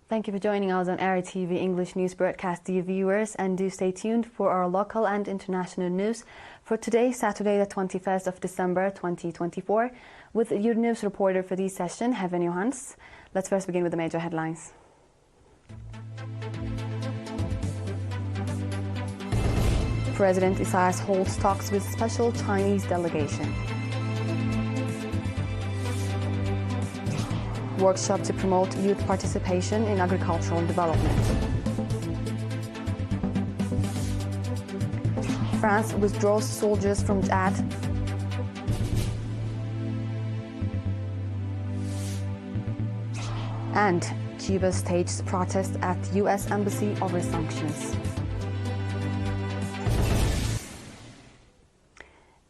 Thank you for joining us on ERi-TV English news broadcast, dear viewers, and do stay tuned for our local and international news for today, Saturday, the 21st of December 2024, with your news reporter for this session, Heaven Johans. Let's first begin with the major headlines. President Isaias holds talks with special Chinese delegation. Workshop to promote youth participation in agricultural development. France withdraws soldiers from Chad. And Cuba staged protests at U.S. Embassy over sanctions.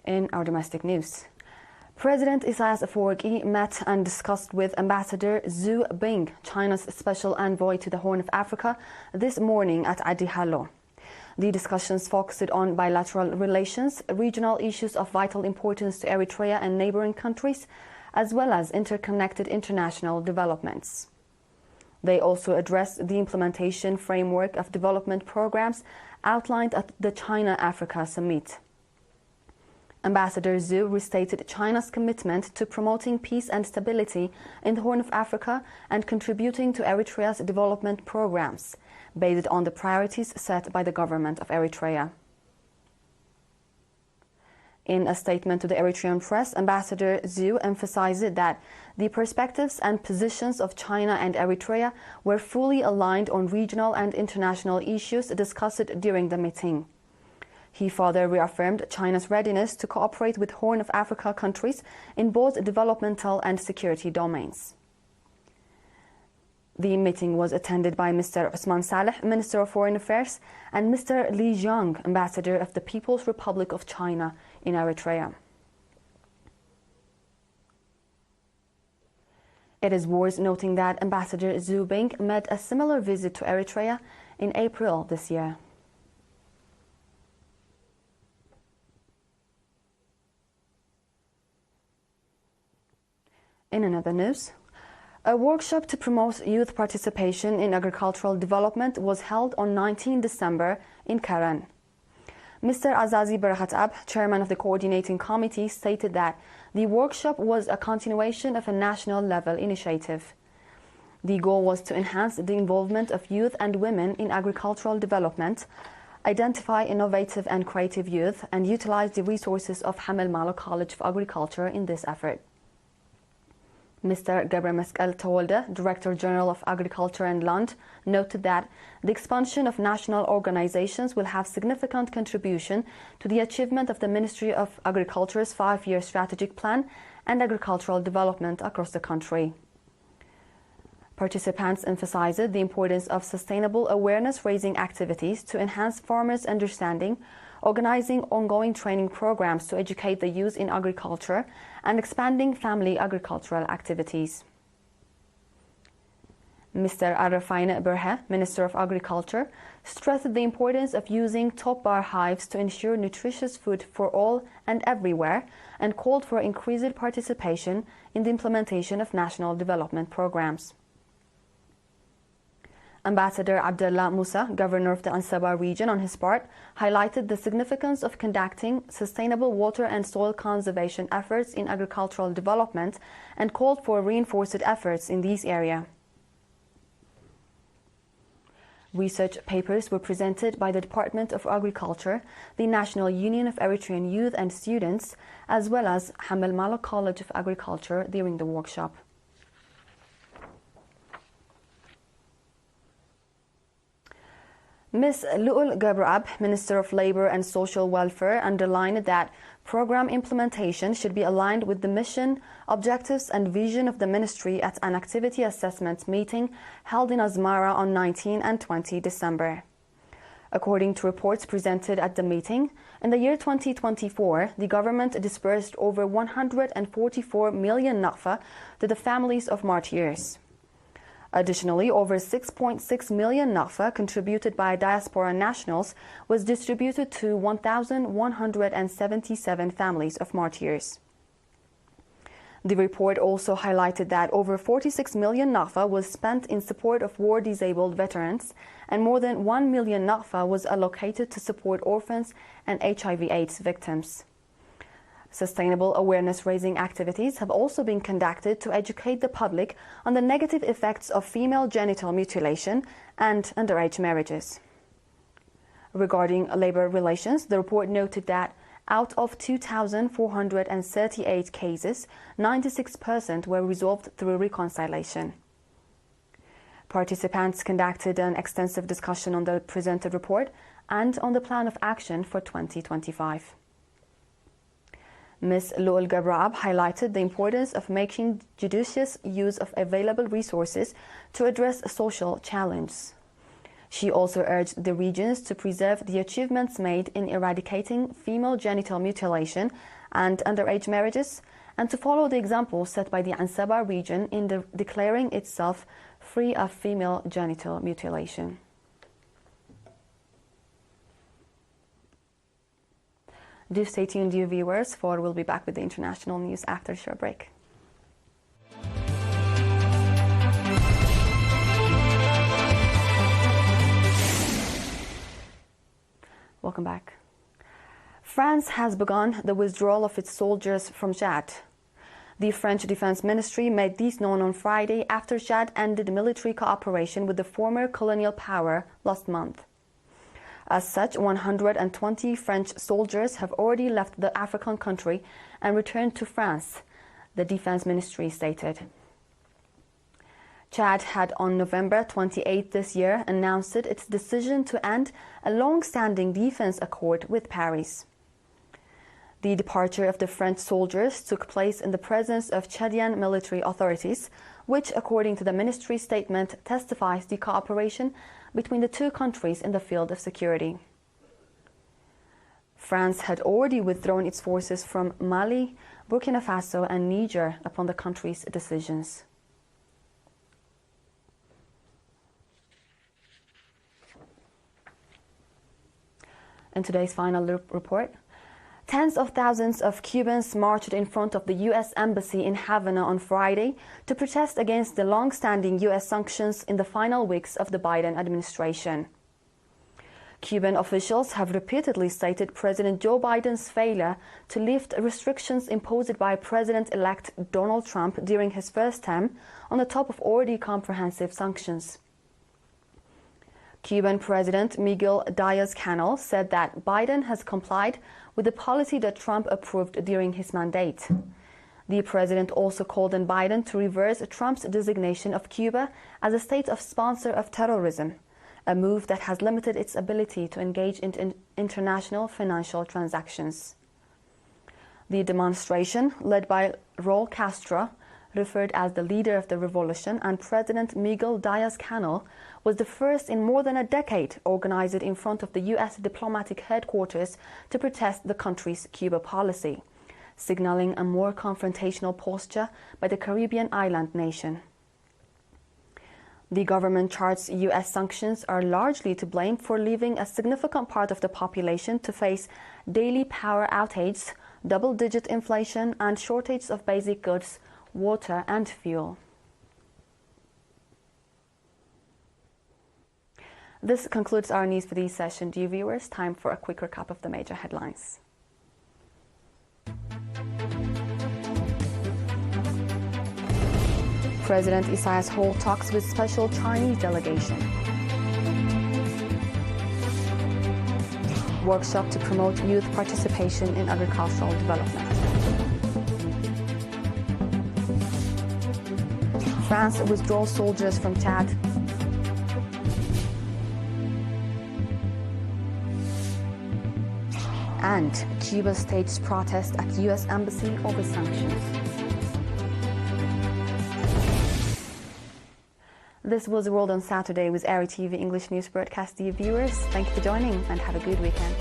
In our domestic news, President Isaias Afwerki met and discussed with Ambassador Zhu Bing, China's special envoy to the Horn of Africa, this morning at Adi Hallo. The discussions focused on bilateral relations, regional issues of vital importance to Eritrea and neighboring countries, as well as interconnected international developments. They also addressed the implementation framework of development programs outlined at the China-Africa Summit. Ambassador Zhu restated China's commitment to promoting peace and stability in the Horn of Africa and contributing to Eritrea's development programs, based on the priorities set by the government of Eritrea. In a statement to the Eritrean press, Ambassador Zhu emphasized that the perspectives and positions of China and Eritrea were fully aligned on regional and international issues discussed during the meeting. He further reaffirmed China's readiness to cooperate with Horn of Africa countries in both developmental and security domains. The meeting was attended by Mr. Osman Saleh, Minister of Foreign Affairs, and Mr. Li Jiang, Ambassador of the People's Republic of China in Eritrea. It is worth noting that Ambassador Zhu Bing made a similar visit to Eritrea in April this year. In another news, a workshop to promote youth participation in agricultural development was held on 19 December in Karen. Mr. Azazi Barahatab, chairman of the coordinating committee, stated that the workshop was a continuation of a national-level initiative. The goal was to enhance the involvement of youth and women in agricultural development, identify innovative and creative youth, and utilize the resources of Hamel Malo College of Agriculture in this effort. Mr. Gabriel Mescal Tawalda, Director General of Agriculture and Land, noted that the expansion of national organizations will have significant contribution to the achievement of the Ministry of Agriculture's 5-year strategic plan and agricultural development across the country. Participants emphasized the importance of sustainable awareness-raising activities to enhance farmers' understanding, organizing ongoing training programs to educate the youth in agriculture, and expanding family agricultural activities. Mr. Arrafain Berhe, Minister of Agriculture, stressed the importance of using top-bar hives to ensure nutritious food for all and everywhere, and called for increased participation in the implementation of national development programs. Ambassador Abdullah Musa, governor of the Ansaba region, on his part, highlighted the significance of conducting sustainable water and soil conservation efforts in agricultural development and called for reinforced efforts in this area. Research papers were presented by the Department of Agriculture, the National Union of Eritrean Youth and Students, as well as Hamel Malo College of Agriculture during the workshop. Ms. Lu'ul Gabrab, Minister of Labor and Social Welfare, underlined that program implementation should be aligned with the mission, objectives and vision of the ministry at an activity assessment meeting held in Asmara on 19 and 20 December. According to reports presented at the meeting, in the year 2024, the government disbursed over 144 million nakfa to the families of martyrs. Additionally, over 6.6 million nakfa contributed by diaspora nationals was distributed to 1,177 families of martyrs. The report also highlighted that over 46 million NAFA was spent in support of war-disabled veterans, and more than 1 million NAFA was allocated to support orphans and HIV/AIDS victims. Sustainable awareness-raising activities have also been conducted to educate the public on the negative effects of female genital mutilation and underage marriages. Regarding labor relations, the report noted that out of 2,438 cases, 96% were resolved through reconciliation. Participants conducted an extensive discussion on the presented report and on the plan of action for 2025. Ms. Loul Gabrab highlighted the importance of making judicious use of available resources to address social challenges. She also urged the regions to preserve the achievements made in eradicating female genital mutilation and underage marriages, and to follow the example set by the Ansaba region in declaring itself free of female genital mutilation. Do stay tuned, dear viewers, for we'll be back with the international news after a short break. Welcome back. France has begun the withdrawal of its soldiers from Chad. The French Defense Ministry made this known on Friday after Chad ended military cooperation with the former colonial power last month. As such, 120 French soldiers have already left the African country and returned to France, the Defense Ministry stated. Chad had on November 28 this year announced its decision to end a long-standing defense accord with Paris. The departure of the French soldiers took place in the presence of Chadian military authorities, which, according to the ministry statement, testifies the cooperation between the two countries in the field of security. France had already withdrawn its forces from Mali, Burkina Faso and Niger upon the country's decisions. In today's final report, tens of thousands of Cubans marched in front of the U.S. Embassy in Havana on Friday to protest against the long-standing U.S. sanctions in the final weeks of the Biden administration. Cuban officials have repeatedly cited President Joe Biden's failure to lift restrictions imposed by President-elect Donald Trump during his first term on the top of already comprehensive sanctions. Cuban President Miguel Diaz-Canel said that Biden has complied with the policy that Trump approved during his mandate. The president also called on Biden to reverse Trump's designation of Cuba as a state of sponsor of terrorism, a move that has limited its ability to engage in international financial transactions. The demonstration, led by Raul Castro, referred as the leader of the revolution, and President Miguel Diaz-Canel, was the first in more than a decade organized in front of the U.S. diplomatic headquarters to protest the country's Cuba policy, signaling a more confrontational posture by the Caribbean island nation. The government charts U.S. sanctions are largely to blame for leaving a significant part of the population to face daily power outages, double-digit inflation, and shortage of basic goods, water and fuel. This concludes our news for this session. Dear viewers, time for a quick recap of the major headlines. President Isaias holds talks with special Chinese delegation. Workshop to promote youth participation in agricultural development. France withdraws soldiers from Chad. And Cuba staged protest at U.S. Embassy over sanctions. This was the World on Saturday with ERi-TV English News broadcast. Dear viewers, thank you for joining and have a good weekend.